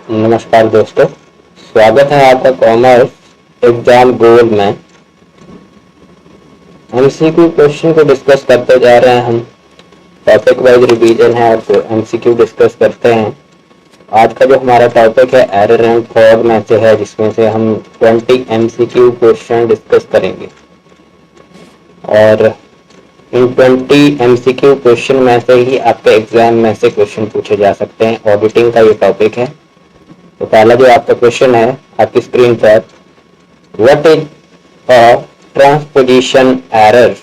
नमस्कार दोस्तों, स्वागत है आपका कॉमर्स एग्जाम गोल में। एमसीक्यू क्वेश्चन को डिस्कस करते जा रहे हैं हम। टॉपिक वाइज रिवीजन है तो एमसीक्यू डिस्कस करते हैं। आज का जो हमारा टॉपिक है एरर एंड फॉग में से है, जिसमें से हम 20 एमसीक्यू क्वेश्चन डिस्कस करेंगे और इन 20 एमसीक्यू क्वेश्चन में से ही आपके एग्जाम में से क्वेश्चन पूछे जा सकते हैं। ऑडिटिंग का ये टॉपिक है। तो पहला जो आपका क्वेश्चन है आपकी स्क्रीन पर, what is a transposition error.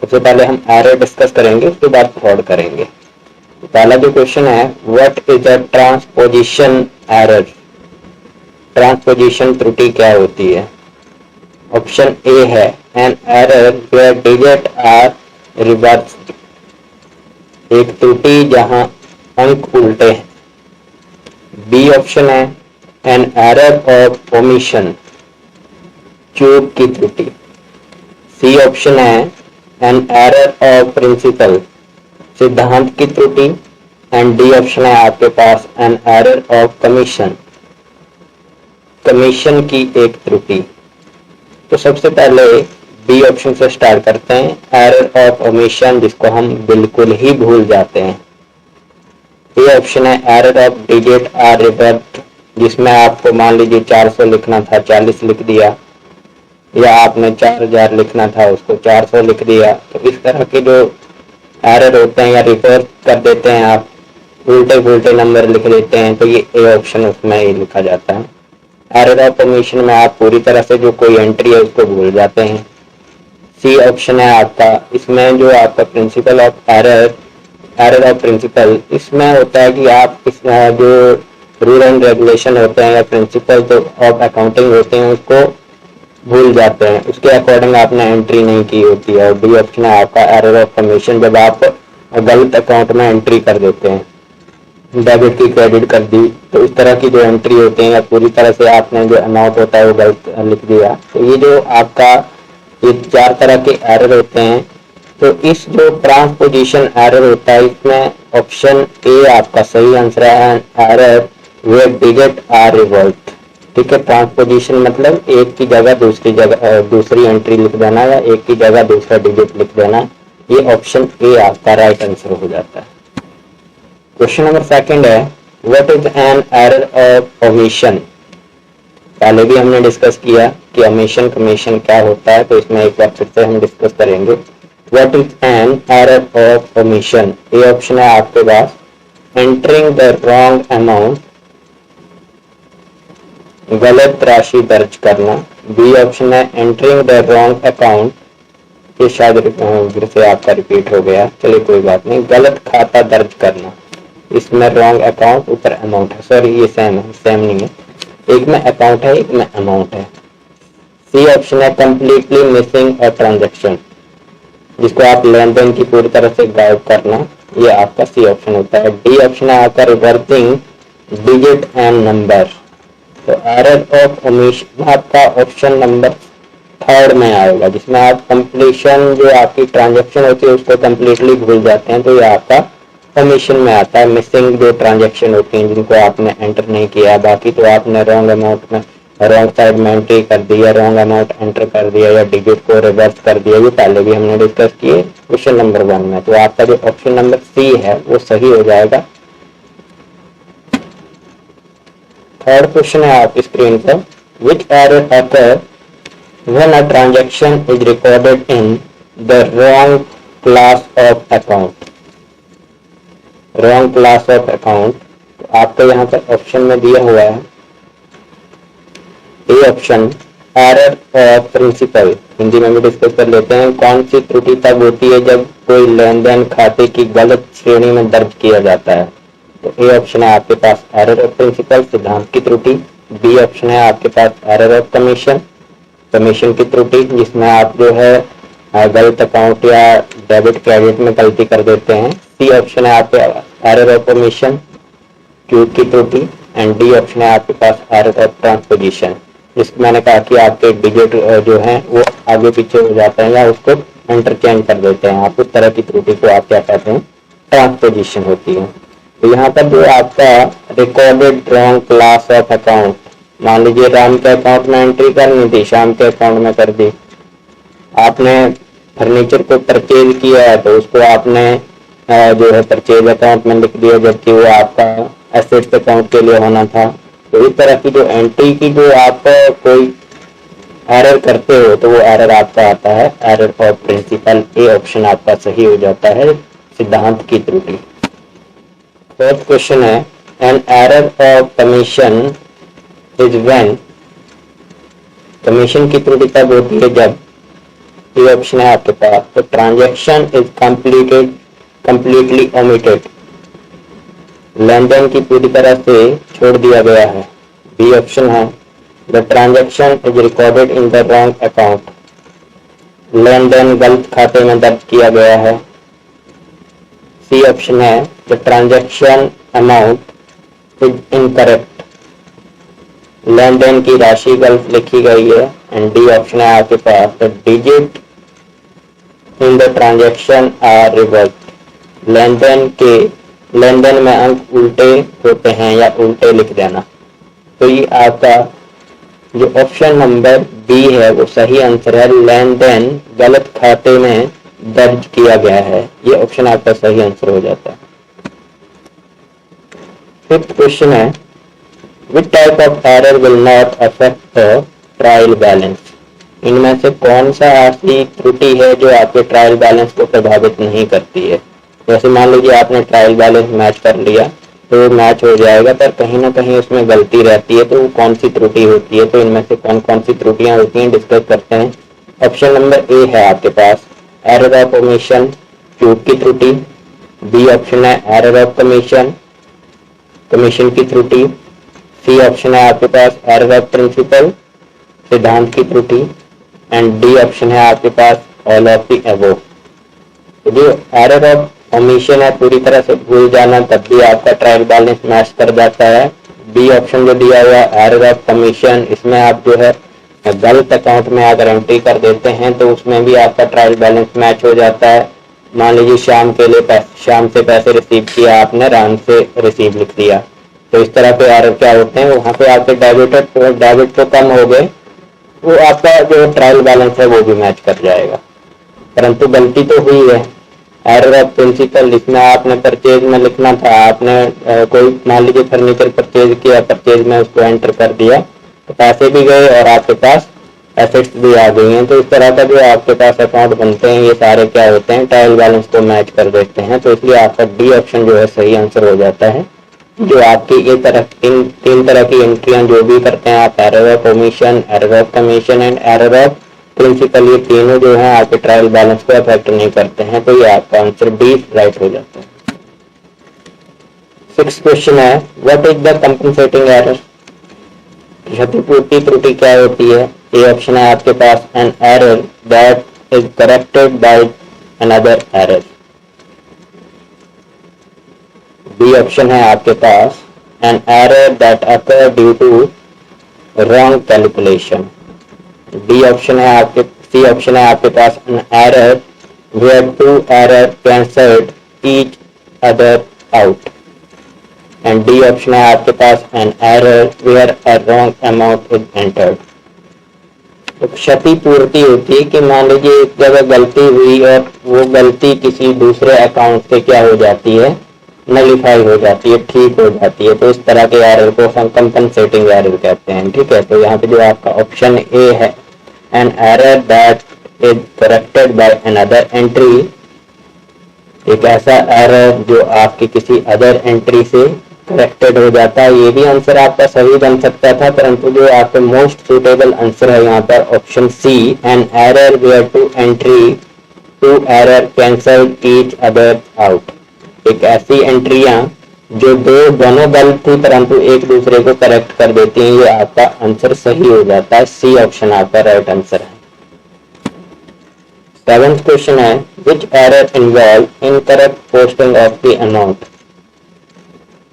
सबसे पहले हम एरर डिस्कस करेंगे, उसके बाद फ्रॉड करेंगे। तो पहला जो क्वेश्चन है, what is a transposition error. Transposition त्रुटि क्या होती है? ऑप्शन ए है an error where digit are reversed, एक त्रुटि जहां अंक उल्टे हैं। बी ऑप्शन है एन एरर ऑफ ओमिशन, चूक की त्रुटि। सी ऑप्शन है एन एरर ऑफ प्रिंसिपल, सिद्धांत की त्रुटि। एंड डी ऑप्शन है आपके पास an error of commission, commission की एक त्रुटि। तो सबसे पहले बी ऑप्शन से स्टार्ट करते हैं, एरर ऑफ ओमिशन, जिसको हम बिल्कुल ही भूल जाते हैं। ये ऑप्शन है error of digit are reversed, जिसमें आपको मान लीजिए 400 लिखना था 40 लिख दिया, या आपने 4000 लिखना था उसको 400 लिख दिया। तो इस तरह के जो एरर होते हैं या रिवर्स कर देते हैं, आप उल्टे पुल्टे नंबर लिख देते हैं, तो ये ए ऑप्शन उसमें ही लिखा जाता है। एरर ऑफ ओमिशन में आप पूरी तरह से जो कोई एंट्री है उसको भूल जाते हैं। सी ऑप्शन है आपका, इसमें जो आपका principle of error of principle, इसमें होता है कि आप इस जो रूल एंड रेगुलेशन होते हैं या प्रिंसिपल जो ऑफ अकाउंटिंग होते हैं उसको भूल जाते हैं, उसके अकॉर्डिंग आपने एंट्री नहीं की होती है। और डी ऑप्शन है आपका एरर ऑफ कमीशन, जब आप गलत अकाउंट में एंट्री कर देते हैं, डेबिट की क्रेडिट कर दी, तो इस तरह की जो एंट्री होती है या पूरी तरह से आपने जो अमाउंट होता है वो गलत लिख दिया। तो ये जो आपका ये 4 तरह के एरर होते हैं। तो इस जो ट्रांसपोजिशन एरर होता है, इसमें ऑप्शन ए आपका सही आंसर है, error where digit are reversed. ठीक है, ट्रांसपोजिशन मतलब एक की जगह दूसरी एंट्री लिख देना या एक की जगह दूसरा डिजिट लिख देना। ये ऑप्शन ए आपका राइट आंसर हो जाता है। क्वेश्चन नंबर सेकंड है, what is an error of omission. पहले भी हमने डिस्कस किया कि ओमिशन कमीशन क्या होता है, तो इसमें एक बार फिर से हम डिस्कस करेंगे। What is an error of omission. A option है आपके पास एंटरिंग द रॉन्ग अमाउंट, गलत राशि दर्ज करना। बी ऑप्शन है एंटरिंग द रॉन्ग अकाउंट, ये शायद फिर से आपका रिपीट हो गया, चलिए कोई बात नहीं, गलत खाता दर्ज करना। इसमें रॉन्ग अकाउंट ऊपर अमाउंट है, सॉरी ये सेम नहीं है, एक में अकाउंट है एक में अमाउंट है। सी ऑप्शन है कंप्लीटली मिसिंग अ ट्रांजैक्शन, जिसको आप लेन देन की पूरी तरह से गायब करना, ये आपका सी ऑप्शन होता है। डी ऑप्शन है आपका रिवर्सिंग डिजिट एंड नंबर। तो एरर ऑफ ओमिशन आपका ऑप्शन नंबर 3 में आएगा, जिसमें आप कंप्लीशन जो आपकी ट्रांजैक्शन होती है उसको कंप्लीटली भूल जाते हैं, तो ये आपका ओमिशन में आता है। मिसिंग जो ट्रांजैक्शन होती हैं जिनको आपने एंटर नहीं किया, बाकी तो आपने रॉन्ग अमाउंट में रॉन्ग साइड में एंट्री कर दी या रॉन्ग अमाउंट एंटर कर दिया या डिजिट को रिवर्स कर दिया, ये पहले भी हमने डिस्कस किए क्वेश्चन नंबर 1 में। तो आपका जो ऑप्शन नंबर सी है वो सही हो जाएगा। थर्ड क्वेश्चन है आपकी स्क्रीन पर, which error occur when a transaction is recorded in the wrong class of account. Wrong class of account, तो आपको यहाँ पर ऑप्शन में दिया हुआ है A option error of principle. Hindi में भी डिस्कस कर लेते हैं, कौन सी त्रुटि तब होती है जब कोई लेन देन खाते की गलत श्रेणी में दर्ज किया जाता है। तो ए ऑप्शन है आपके पास एरर ऑफ प्रिंसिपल, सिद्धांत की त्रुटि। बी ऑप्शन है आपके पास एरर ऑफ कमीशन, कमीशन की त्रुटि, जिसमें आप जो है गलत अकाउंट या डेबिट क्रेडिट में गलती कर देते हैं। सी ऑप्शन है आपके एरर ऑफ ओमिशन, क्यूब की त्रुटि। एंड डी ऑप्शन है आपके पास एरर ऑफ ट्रांसपोजिशन, जिसमें मैंने कहा कि आपके डिजिट जो हैं वो आगे पीछे हो जाते हैं या उसको इंटरचेंज कर देते हैं आप, उस तरह की त्रुटि को आप क्या कहते हैं, ट्रांसपोजिशन होती है। तो यहाँ पर जो आपका recorded wrong class of account, मान लीजिए राम के अकाउंट में एंट्री करनी थी, श्याम के अकाउंट में कर दी। आपने फर्नीचर को परचेज किया है तो उसको आपने जो है परचेज अकाउंट में लिख दिया, जबकि वो आपका एसेट्स अकाउंट के लिए होना था। तो इस तरह की जो एंट्री की जो आप कोई एरर करते हो तो वो एरर आपका आता है error of principle. A option आपका सही हो जाता है, सिद्धांत की त्रुटि। फोर्थ क्वेश्चन है an error of commission is when, commission की त्रुटि तब होती है जब, ये ऑप्शन है आपके पास, तो ट्रांजैक्शन इज कंप्लीटली ओमिटेड, लेन देन की पूरी तरह से छोड़ दिया गया है। बी ऑप्शन है the transaction is recorded in the wrong account, लेन देन गलत खाते में दर्ज किया गया है। सी ऑप्शन है the transaction amount is incorrect, लेन देन की राशि गलत लिखी गई है। एंड डी ऑप्शन है आपके पास the digit in the transaction are reverse, लेन देन में अंक उल्टे होते हैं या उल्टे लिख देना। तो ये आपका जो ऑप्शन नंबर बी है वो सही आंसर है, लेन देन गलत खाते में दर्ज किया गया है, ये ऑप्शन आपका सही आंसर हो जाता है। फिफ्थ क्वेश्चन है which type of error will not affect the trial balance, इनमें से कौन सा ऐसी त्रुटि है जो आपके ट्रायल बैलेंस को प्रभावित नहीं करती है। जैसे मान लीजिए आपने ट्रायल बैलेंस मैच कर लिया तो मैच हो जाएगा, पर कहीं ना कहीं उसमें गलती रहती है, तो वो कौन सी त्रुटि होती है, तो इनमें से कौन कौन सी त्रुटियां होती हैं डिस्कस करते हैं। ऑप्शन नंबर ए है आपके पास एरर ऑफ ओमिशन, ट्यूब की त्रुटि। बी ऑप्शन है एरर ऑफ कमीशन, कमीशन की त्रुटि। सी ऑप्शन है आपके पास एरर ऑफ प्रिंसिपल, सिद्धांत की त्रुटि। एंड डी ऑप्शन है आपके पास ऑल ऑफ द अबव। तो जो एरर ऑफ ओमिशन है पूरी तरह से भूल जाना, तब भी आपका ट्रायल बैलेंस मैच कर जाता है। बी ऑप्शन जो दिया हुआ एरर ऑफ कमीशन, इसमें आप जो है गलत अकाउंट में अगर एंट्री कर देते हैं तो उसमें भी आपका ट्रायल बैलेंस मैच हो जाता है। मान लीजिए श्याम के लिए श्याम से पैसे रिसीव किया आपने, राम से रिसीव लिख दिया, तो इस तरह के एरर क्या होते हैं, वहां पे आपके डेबिट तो कम हो गए, वो आपका जो ट्रायल बैलेंस है वो भी मैच कर जाएगा। परंतु गलती तो हुई है, एरर ऑफ प्रिंसिपल, इसमें आपने परचेज में लिखना था, आपने कोई मान लीजिए फर्नीचर परचेज किया, परचेज में उसको एंटर कर दिया तो पैसे भी गए और आपके पास एसेट्स भी आ गई हैं। तो इस तरह का जो आपके पास अकाउंट बनते हैं ये सारे क्या होते हैं, ट्रायल बैलेंस को मैच कर देते हैं। तो इसलिए आपका डी ऑप्शन जो है सही आंसर हो जाता है। जो आपकी ये तीन तरह की एंट्रियां जो भी करते हैं आप, error of omission, error of commission and error of principle, ये तीनों जो है आपके ट्रायल बैलेंस को अफेक्ट नहीं करते हैं, तो ये आपका आंसर डी राइट हो जाता है। सिक्स्थ क्वेश्चन है what is the compensating error, क्षतिपूर्ति त्रुटि क्या होती है। ए ऑप्शन है आपके पास an error that is corrected by another error. B option है आपके पास an error that occur due to wrong calculation. D option है आपके सी ऑप्शन है आपके पास an error where two error cancelled each other out. And D option है आपके पास an error where a wrong amount is entered. तो क्षतिपूर्ति होती है कि मान लीजिए एक जगह गलती हुई और वो गलती किसी दूसरे अकाउंट से क्या हो जाती है, नलीफाई हो जाती है, ठीक हो जाती है, तो इस तरह के एरर को हम कंपनसेटिंग एरर कहते हैं। ठीक है, तो यहाँ पे जो आपका ऑप्शन ए है an error that is corrected by another entry, एक ऐसा एरर जो आपकी किसी अदर एंट्री से करेक्टेड हो जाता है। ये भी आंसर आपका सही बन सकता था, परंतु जो आपका मोस्ट सुटेबल आंसर है यहाँ पर option C an error where two entry to error cancelled each other out. एक ऐसी एंट्रियां जो दोनों गलत थी परंतु एक दूसरे को करेक्ट कर देती हैं, ये आपका आंसर सही हो जाता है। सी ऑप्शन आपका राइट आंसर है। सेवेंथ क्वेश्चन है which error involve incorrect posting of the amount,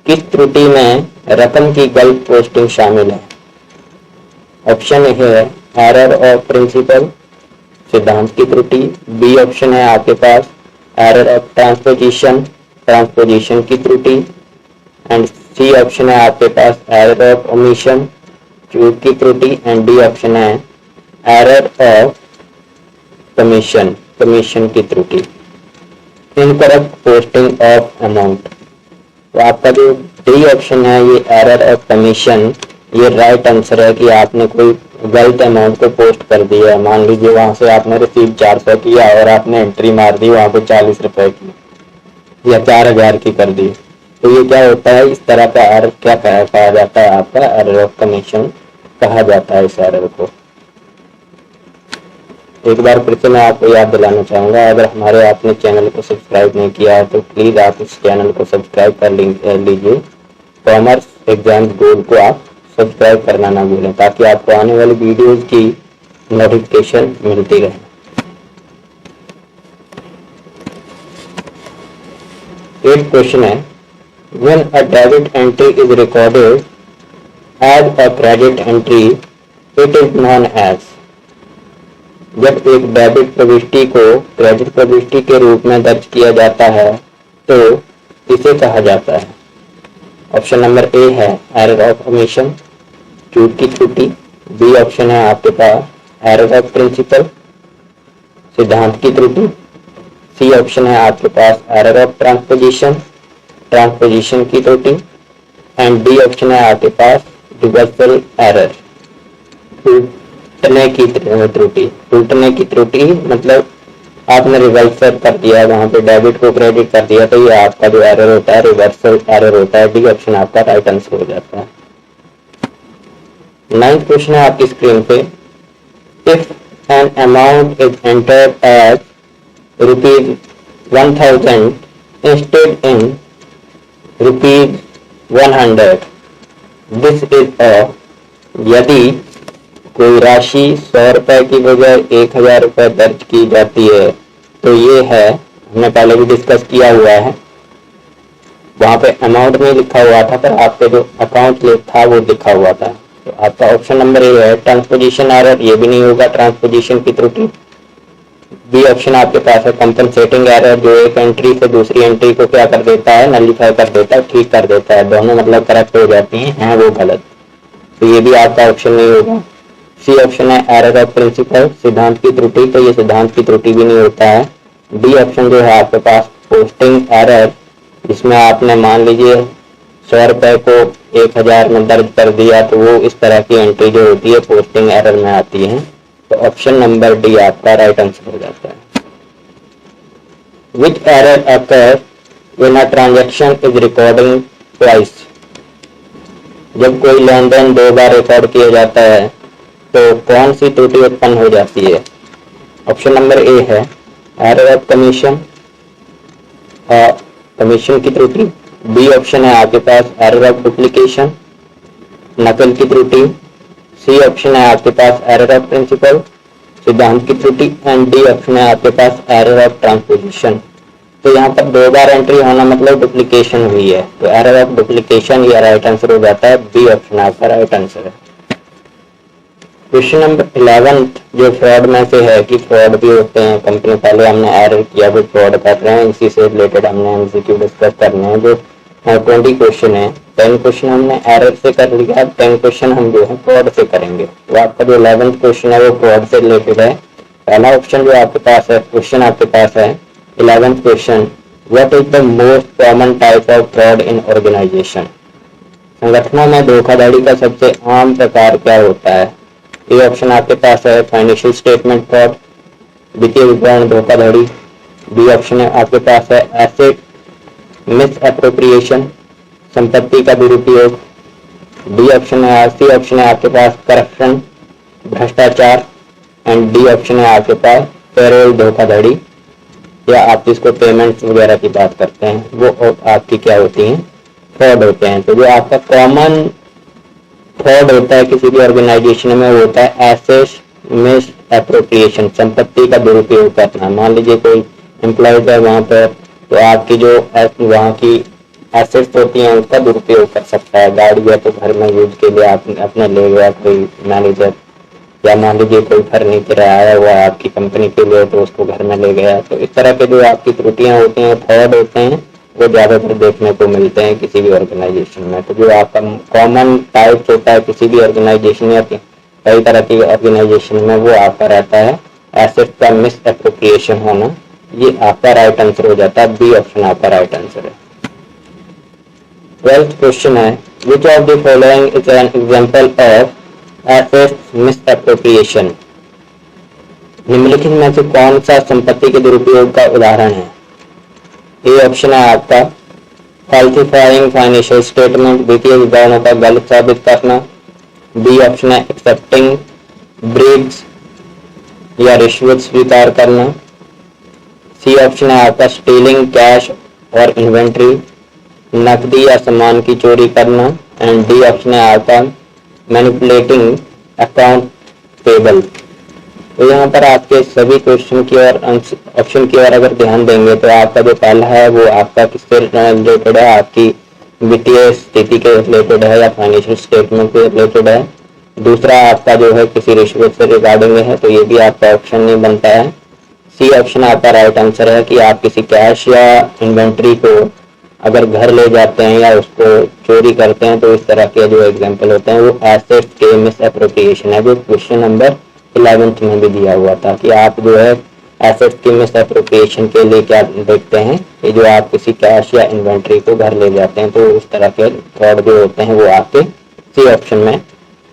किस त्रुटि में रकम की गलत पोस्टिंग शामिल है। ऑप्शन ए है एरर ऑफ प्रिंसिपल, सिद्धांत की त्रुटि। बी ऑप्शन है आपके पास एरर ऑफ ट्रांसपोजिशन, ट्रांसपोजिशन की त्रुटि। एंड सी ऑप्शन है आपके पास एरर ऑफ ओमिशन, चूक की त्रुटि, एंड डी ऑप्शन है एरर ऑफ कमीशन, कमीशन की त्रुटि। इनकरेक्ट पोस्टिंग ऑफ अमाउंट, तो आपका जो डी ऑप्शन है ये एरर ऑफ कमीशन, ये राइट आंसर है कि आपने कोई गलत अमाउंट को पोस्ट कर दिया है। मान लीजिए वहां से आपने रिसीव 400 किया और आपने एंट्री मार दी वहां पे 40 रुपए की या 4000 की कर दी, तो ये क्या होता है, इस तरह का एरर क्या कहा जाता है, आपका एरर ऑफ कमीशन कहा जाता है इस एरर को। एक बार फिर से मैं आपको याद दिलाना चाहूँगा, अगर हमारे आपने चैनल को सब्सक्राइब नहीं किया है तो प्लीज़ आप इस चैनल को सब्सक्राइब कर लीजिए। कॉमर्स एग्जाम गोल को आप सब्सक्राइब करना ना भूलें ताकि आपको आने वाली वीडियोज़ की नोटिफिकेशन मिलती रहे। एट क्वेश्चन है, when a debit entry is recorded as a credit entry it is known as, जब एक डेबिट प्रविष्टि को क्रेडिट प्रविष्टि के रूप में दर्ज किया जाता है तो इसे कहा जाता है। ऑप्शन नंबर ए है एरर ऑफ ओमिशन, चूक की त्रुटि। बी ऑप्शन है आपके पास एरर ऑफ प्रिंसिपल, सिद्धांत की त्रुटि। सी ऑप्शन है आपके पास एरर ऑफ ट्रांसपोजिशन, ट्रांसपोजिशन की त्रुटि। एंड डी ऑप्शन है आपके पास रिवर्सल एरर, उल्टने की त्रुटि। उल्टने की त्रुटि मतलब आपने रिवर्सल कर दिया, वहां पे डेबिट को क्रेडिट कर दिया, तो ये आपका जो एरर होता है रिवर्सल एरर होता है। डी ऑप्शन आपका राइट आंसर हो जाता है। 9th क्वेश्चन है आपकी स्क्रीन पे, if an amount is entered as ₹1000 instead in ₹100, this is a, यदि कोई राशि 100 रुपए की बजाय 1000 रुपए दर्ज की जाती है तो ये है, हमने पहले भी डिस्कस किया हुआ है, वहां पे अमाउंट नहीं लिखा हुआ था पर आपके जो अकाउंट था वो लिखा हुआ था। तो आपका ऑप्शन नंबर ए है ट्रांसपोजिशन एरर, ये भी नहीं होगा, ट्रांसपोजिशन की त्रुटि। बी ऑप्शन आपके पास है कंपनसेटिंग एरर, जो एक एंट्री से दूसरी एंट्री को क्या कर देता है, नलिफाई कर देता है, ठीक कर देता है, दोनों मतलब करेक्ट हो जाती हैं वो गलत, तो ये भी आपका ऑप्शन नहीं होगा। सी ऑप्शन है एरर ऑफ प्रिंसिपल, सिद्धांत की त्रुटि, तो ये सिद्धांत की त्रुटि भी नहीं होता है। डी ऑप्शन जो है आपके पास पोस्टिंग एरर, जिसमें आपने मान लीजिए 100 रुपए को 1000 में दर्ज कर दिया, तो वो इस तरह की एंट्री जो होती है पोस्टिंग एरर में आती है। तो ऑप्शन नंबर डी आपका राइट आंसर हो जाता है। Which error occurs when a transaction is recording twice, जब कोई लेन देन 2 बार रिकॉर्ड किया जाता है तो कौन सी त्रुटि उत्पन्न हो जाती है। ऑप्शन नंबर ए है एरर ऑफ कमीशन, कमीशन की त्रुटि। बी ऑप्शन है आपके पास एरर ऑफ डुप्लीकेशन, नकल की त्रुटि। सी ऑप्शन है आपके पास एरर ऑफ प्रिंसिपल, सिद्धांत की त्रुटि। एंड डी ऑप्शन है आपके पास एरर ऑफ ट्रांसपोजिशन। तो यहाँ पर 2 बार एंट्री होना मतलब डुप्लीकेशन हुई है, तो एरर ऑफ डुप्लीकेशन ये राइट आंसर हो जाता है। बी ऑप्शन आपका राइट आंसर है। क्वेश्चन नंबर 11 जो फ्रॉड में से है कि फ्रॉड भी होते हैं कंपनी, पहले हमने एरर किया भी फ्रॉड कर रहे हैं, इसी से रिलेटेड हमने एमसीक्यू डिस्कस करने हैं। जो 20 क्वेश्चन है, 10 क्वेश्चन हमने एरर से कर लिया, 10 क्वेश्चन हम जो है फ्रॉड से करेंगे। तो आपका जो 11th क्वेश्चन है वो फ्रॉड से रिलेटेड है। पहला ऑप्शन जो आपके पास है, क्वेश्चन आपके पास है 11th question, what is the most common type of fraud in organization, संगठनों में धोखाधड़ी का सबसे आम प्रकार क्या होता है। ए ऑप्शन आपके पास है फाइनेंशियल स्टेटमेंट फ्रॉड, वित्तीय विवरण धोखाधड़ी। बी ऑप्शन है आपके पास है एसेट मिस एप्रोप्रिएशन, संपत्ति का दुरुपयोग। डी ऑप्शन है, सी ऑप्शन है आपके पास करप्शन, भ्रष्टाचार। एंड डी ऑप्शन है आपके पास पेरोल धोखाधड़ी, या आप जिसको पेमेंट्स वगैरह की बात करते हैं वो आपकी क्या होती हैं, फ्रॉड होते हैं। तो जो आपका कॉमन फ्रॉड होता है किसी भी ऑर्गेनाइजेशन में होता है एसेट मिस एप्रोप्रिएशन, संपत्ति का दुरुपयोग करना। मान लीजिए कोई एम्प्लॉयज है वहां पर, तो आपकी जो वहाँ की एसेट्स होती हैं उसका दुरुपयोग कर सकता है। गाड़ी है तो घर में यूज के लिए आप अपने ले गया कोई मैनेजर, या मान लीजिए कोई फर्नीचर आया हुआ आपकी कंपनी के लिए तो उसको घर में ले गया। तो इस तरह के जो आपकी त्रुटियां होती हैं फ्रॉड होते हैं, वो ज़्यादातर देखने को मिलते हैं किसी भी ऑर्गेनाइजेशन में। तो जो आपका कॉमन टाइप्स होता है किसी भी ऑर्गेनाइजेशन या कई तरह की ऑर्गेनाइजेशन में, वो आपका रहता है एसेट का मिस एप्रोप्रिएशन होना। ये आपका राइट आंसर हो जाता है, बी ऑप्शन आपका राइट आंसर है। 12th क्वेश्चन है, which of the following is an example of asset miss appropriation. निम्नलिखित में से कौन सा संपत्ति के दुरुपयोग का उदाहरण है। ए ऑप्शन है आपका फॉल्सिफाइंग फाइनेंशियल स्टेटमेंट, वित्तीय विवरणों का गलत साबित करना। बी ऑप्शन है एक्सेप्टिंग ब्रीड्स या रिश्वत स्वीकार करना। सी ऑप्शन है आपका स्टीलिंग कैश और इन्वेंट्री, नकदी या सामान की चोरी करना। एंड डी ऑप्शन है आपका मैनिपुलेटिंग अकाउंट पेबल। तो यहाँ पर आपके सभी क्वेश्चन की और ऑप्शन की ओर अगर ध्यान देंगे तो आपका जो पहला है वो आपका किससे रिलेटेड है, आपकी वित्तीय स्थिति के रिलेटेड है या फाइनेंशियल स्टेटमेंट के रिलेटेड है। दूसरा आपका जो है किसी रिश्वत से रिगार्डिंग है, तो ये भी आपका ऑप्शन नहीं बनता है। सी ऑप्शन आपका राइट आंसर है कि आप किसी कैश या इन्वेंट्री को अगर घर ले जाते हैं या उसको चोरी करते हैं, तो इस तरह के जो एग्जाम्पल होते हैं वो एसेट्स के मिस एप्रोप्रिएशन है, जो क्वेश्चन नंबर 11th में भी दिया हुआ था कि आप जो है एसेट्स की मिस एप्रोप्रिएशन के लिए क्या देखते हैं कि जो आप किसी कैश या इन्वेंट्री को घर ले जाते हैं, तो उस तरह के फ्रॉड जो होते हैं वो आपके सी ऑप्शन में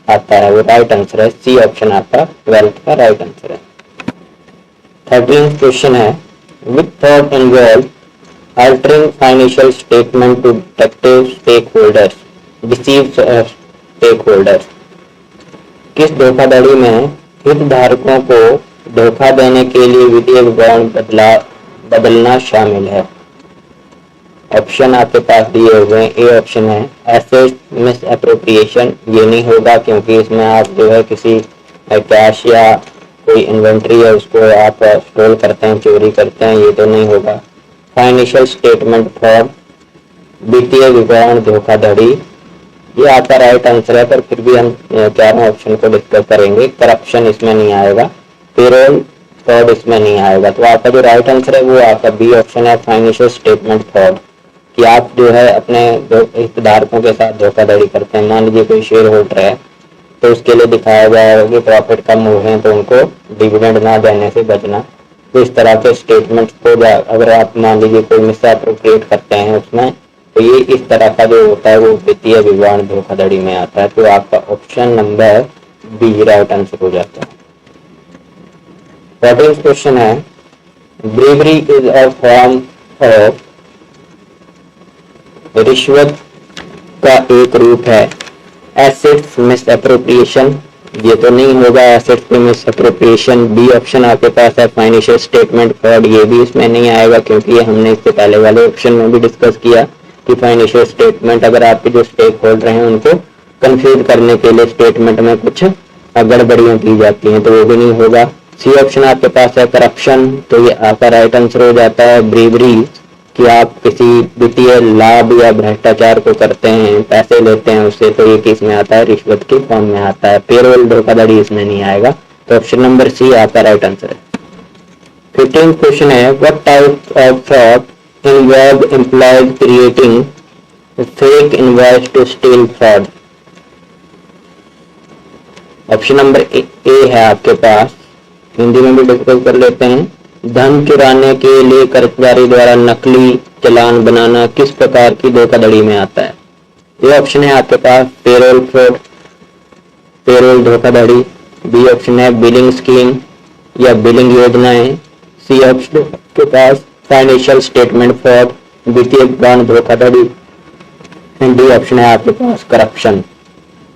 आता है, वो राइट आंसर है। सी ऑप्शन आपका 12th का राइट आंसर है। 13th क्वेश्चन है, which fraud involve altering financial statement to defective stakeholders, deceive stakeholders। किस धोखाधड़ी में हितधारकों को धोखा देने के लिए वित्तीय विवरण बदलना शामिल है। ऑप्शन आपके पास दिए हुए हैं। ए ऑप्शन है एसेट मिस एप्रोप्रिएशन, ये नहीं होगा क्योंकि इसमें आप जो है किसी कैश या कोई इन्वेंट्री है उसको आप स्टोर करते हैं, चोरी करते हैं, ये तो नहीं होगा। फाइनेंशियल स्टेटमेंट फ्रॉड, वित्तीय विवरण धोखाधड़ी, ये आपका राइट आंसर है, पर फिर भी हम चारों ऑप्शन को डिस्कस करेंगे। करप्शन इसमें नहीं आएगा, पेरोल फ्रॉड इसमें नहीं आएगा। तो आपका जो राइट आंसर है वो आपका बी ऑप्शन है, फाइनेंशियल स्टेटमेंट फ्रॉड, कि आप जो है अपने हितधारकों के साथ धोखाधड़ी करते हैं। मान लीजिए कोई शेयर होल्डर है तो उसके लिए दिखाया जाएगा कि प्रॉफिट कम हुए हैं तो उनको डिविडेंड ना देने से बचना। तो इस तरह के स्टेटमेंट्स को अगर आप मान लीजिए कोई मिस एप्रोप्रिएट करते हैं उसमें, तो ये इस तरह का जो होता है वो वित्तीय विवरण धोखाधड़ी में आता है। तो आपका option number B right answer हो जाता है। 14th क्वेश्चन है, bribery is a form of, रिश्वत का एक रूप है। एसेट्स मिस एप्रोप्रिएशन, ये तो नहीं होगा एसेट्स पे मिस एप्रोप्रिएशन। बी ऑप्शन आपके पास है फाइनेंशियल स्टेटमेंट फ्रॉड, ये भी इसमें नहीं आएगा क्योंकि ये हमने इससे पहले वाले ऑप्शन में भी डिस्कस किया कि फाइनेंशियल स्टेटमेंट अगर आपके जो स्टेक होल्डर हैं उनको कंफ्यूज करने के लिए स्टेटमेंट में कुछ गड़बड़ियां की जाती हैं, तो वो भी नहीं होगा। सी ऑप्शन आपके पास है करप्शन, तो ये आपका राइट आंसर हो जाता है। ब्रीवरी, कि आप किसी वित्तीय लाभ या भ्रष्टाचार को करते हैं, पैसे लेते हैं उससे, तो ये किस में आता है, रिश्वत के फॉर्म में आता है। पेरोल धोखाधड़ी इसमें नहीं आएगा। तो ऑप्शन नंबर सी आपका राइट आंसर है। 15th क्वेश्चन है, what type of fraud involve employees creating fake invoice to steal fraud. Option number A है आपके पास, हिंदी में भी डिस्कस कर लेते हैं। धन चुराने के लिए कर्मचारी द्वारा नकली चालान बनाना किस प्रकार की धोखाधड़ी में आता है। ये ऑप्शन है आपके पास पेरोल फ्रॉड, पेरोल धोखाधड़ी। बी ऑप्शन है बिलिंग स्कीम या बिलिंग योजनाएं। सी ऑप्शन के पास फाइनेंशियल स्टेटमेंट फ्रॉड, वित्तीय विवरण धोखाधड़ी। डी ऑप्शन है आपके पास करप्शन।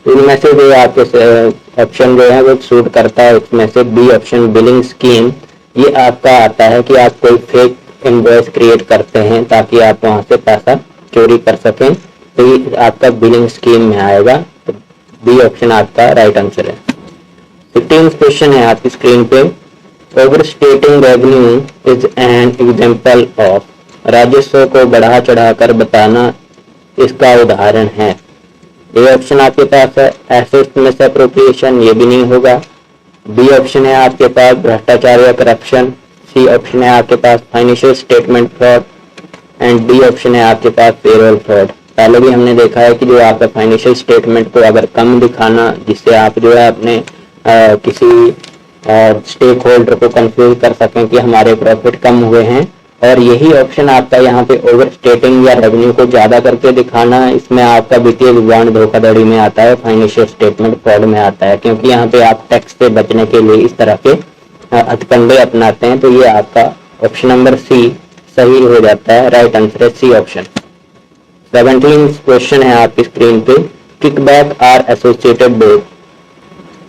इनमें से जो आपके ऑप्शन जो है वो सूट करता है, उसमें से बी ऑप्शन बिलिंग स्कीम, ये आपका आता है कि आप कोई फेक इनवॉइस क्रिएट करते हैं ताकि आप वहां से पैसा चोरी कर सकें, तो ये आपका बिलिंग स्कीम में आएगा। तो बी ऑप्शन आपका राइट आंसर है। 15th क्वेश्चन है आपकी स्क्रीन पे, over स्टेटिंग revenue is an example of, राजस्व को बढ़ा चढ़ाकर बताना इसका उदाहरण है। ए ऑप्शन आपके पास है एसेट्स मिस एप्रोप्रिएशन, ये भी नहीं होगा। बी ऑप्शन है आपके पास भ्रष्टाचार या करप्शन। सी ऑप्शन है आपके पास financial statement fraud. And D option है आपके पास पेरोल फ्रॉड। पहले भी हमने देखा है कि जो आपका फाइनेंशियल स्टेटमेंट को अगर कम दिखाना, जिससे आप जो है अपने किसी स्टेक होल्डर को कंफ्यूज कर सकें कि हमारे प्रॉफिट कम हुए हैं, और यही ऑप्शन आपका यहाँ पे ओवर स्टेटिंग या रेवेन्यू को ज्यादा करके दिखाना, इसमें आपका वित्तीय विवरण धोखाधड़ी में आता है, फाइनेंशियल स्टेटमेंट फ्रॉड में आता है, क्योंकि यहाँ पे आप टैक्स से बचने के लिए इस तरह के हथकंडे अपनाते हैं। तो ये आपका ऑप्शन नंबर सी सही हो जाता है, राइट आंसर है सी ऑप्शन। 17 क्वेश्चन है आपकी स्क्रीन पे, kickback are associated with.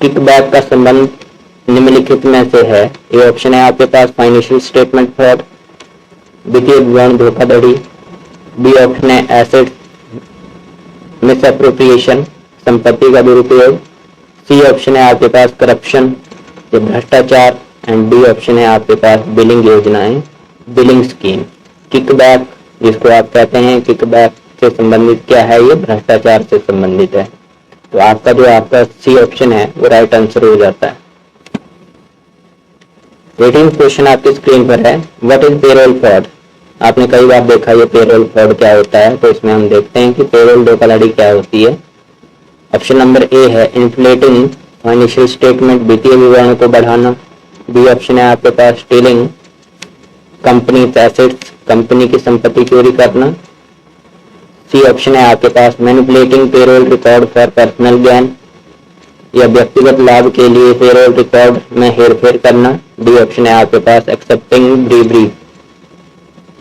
Kickback का संबंध निम्नलिखित में से है। ए ऑप्शन है आपके पास फाइनेंशियल स्टेटमेंट फ्रॉड, वित्तीय विवरण धोखाधड़ी, बी ऑप्शन है एसेट मिसअप्रोप्रिएशन, संपत्ति का दुरुपयोग, सी ऑप्शन है आपके पास करप्शन या भ्रष्टाचार, एंड डी ऑप्शन है आपके पास बिलिंग योजनाएं, बिलिंग स्कीम। किकबैक जिसको आप कहते हैं, किकबैक से संबंधित क्या है, ये भ्रष्टाचार से संबंधित है। तो आपका जो आपका सी ऑप्शन है वो राइट आंसर हो जाता है। 18 क्वेश्चन आपकी स्क्रीन पर है, व्हाट इज पेरोल फ्रॉड। आपने कई बार देखा ये पेरोल फ्रॉड क्या होता है, तो इसमें हम देखते हैं कि पेरोल धोखाधड़ी क्या होती है। ऑप्शन नंबर ए है इन्फ्लेटिंग फाइनेंशियल स्टेटमेंट, वित्तीय विवरण को बढ़ाना। बी ऑप्शन है आपके पास स्टीलिंग कंपनी एसेट्स, कंपनी की संपत्ति चोरी करना। सी ऑप्शन है आपके पास manipulating payroll record for personal gain, या व्यक्तिगत लाभ के लिए पेरोल रिकॉर्ड में हेरफेर करना। डी ऑप्शन है आपके पास एक्सेप्टिंग ब्रीबरी,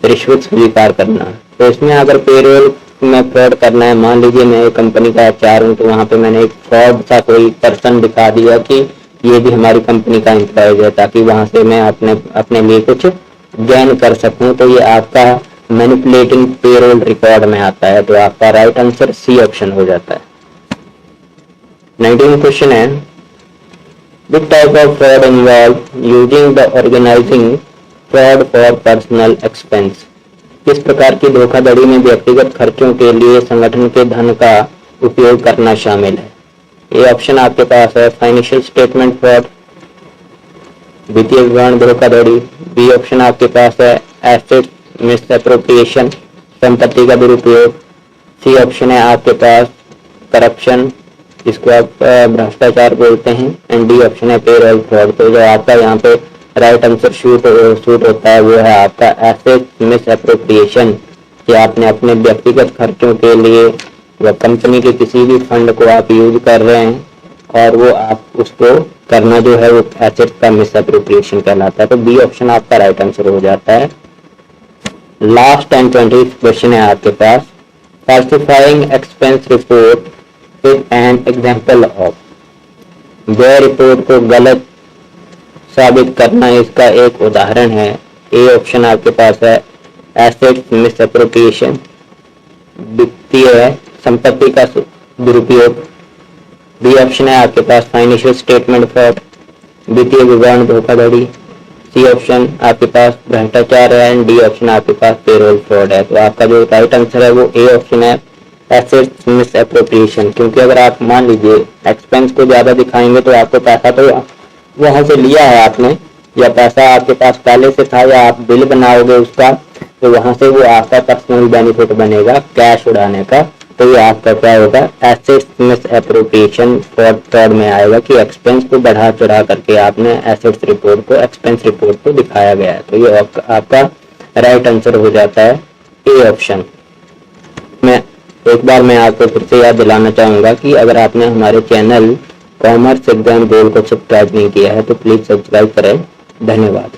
रिश्वत स्वीकार करना। तो इसमें अगर पेरोल में फ्रॉड करना है, मान लीजिए मैं एक कंपनी का एचआर हूं, तो वहां पे मैंने एक फ्रॉड सा कोई पर्सन दिखा दिया कि ये भी हमारी कंपनी का एम्प्लॉय है, ताकि वहां से मैं अपने लिए कुछ गेन कर सकूं, तो ये आपका मैनिपुलेटिंग पेरोल रिकॉर्ड में आता है। तो आपका राइट आंसर सी ऑप्शन हो जाता है। 19 क्वेश्चन है, which type of fraud involve using the organizing fraud for personal expense. किस प्रकार की धोखाधड़ी में व्यक्तिगत खर्चों के लिए संगठन के धन का उपयोग करना शामिल है। ये ऑप्शन आपके पास है फाइनेंशियल स्टेटमेंट फ्रॉड, वित्तीय विवरण धोखाधड़ी। बी ऑप्शन आपके पास है एसेट मिसअप्रोप्रिएशन, संपत्ति का दुरुपयोग। सी ऑप्शन है आपके पास करप्शन, जिसको आप भ्रष्टाचार बोलते हैं, एंड डी ऑप्शन है पेरोल फ्रॉड। तो जो आपका यहाँ पे राइट आंसर शूट होता है वो है आपका एसेट मिसअप्रोप्रिएशन, कि आपने अपने व्यक्तिगत खर्चों के लिए या कंपनी के किसी भी फंड को आप यूज कर रहे हैं और वो आप उसको करना जो है वो एसेट का मिसअप्रोप्रिएशन कहलाता है। तो बी ऑप्शन आपका राइट आंसर हो जाता है। लास्ट एंड 20 क्वेश्चन है आपके पास, falsifying expense report with an example of. व्यय रिपोर्ट को गलत साबित करना इसका एक उदाहरण है। ए ऑप्शन आपके पास है एसेट मिसअप्रोप्रिएशन, वित्तीय संपत्ति का दुरुपयोग। बी ऑप्शन है आपके पास फाइनेंशियल स्टेटमेंट फ्रॉड, वित्तीय विवरण धोखाधड़ी। सी ऑप्शन आपके पास भ्रष्टाचार है, एंड डी ऑप्शन आपके पास पेरोल फ्रॉड है। तो आपका जो राइट आंसर है वो ए ऑप्शन है एसेट मिसअप्रोप्रिएशन, क्योंकि अगर आप मान लीजिए एक्सपेंस को ज्यादा दिखाएंगे तो आपको पैसा तो वहां से लिया है आपने, या पैसा आपके पास पहले से था, या आप बिल बनाओगे उसका, तो वहां से वो आपका पर्सनल बेनिफिट बनेगा कैश उड़ाने का। तो ये आपका क्या होगा, एसेट्स मिसअप्रोप्रिएशन फ्रॉड में आएगा कि एक्सपेंस को बढ़ा चढ़ा करके आपने एसेट्स रिपोर्ट को एक्सपेंस रिपोर्ट को दिखाया गया है। तो ये आपका राइट आंसर हो जाता है ए ऑप्शन। मैं आपको फिर से याद दिलाना चाहूंगा कि अगर आपने हमारे चैनल कॉमर्स एग्जाम गोल को सब्सक्राइब नहीं किया है तो प्लीज सब्सक्राइब करें। धन्यवाद।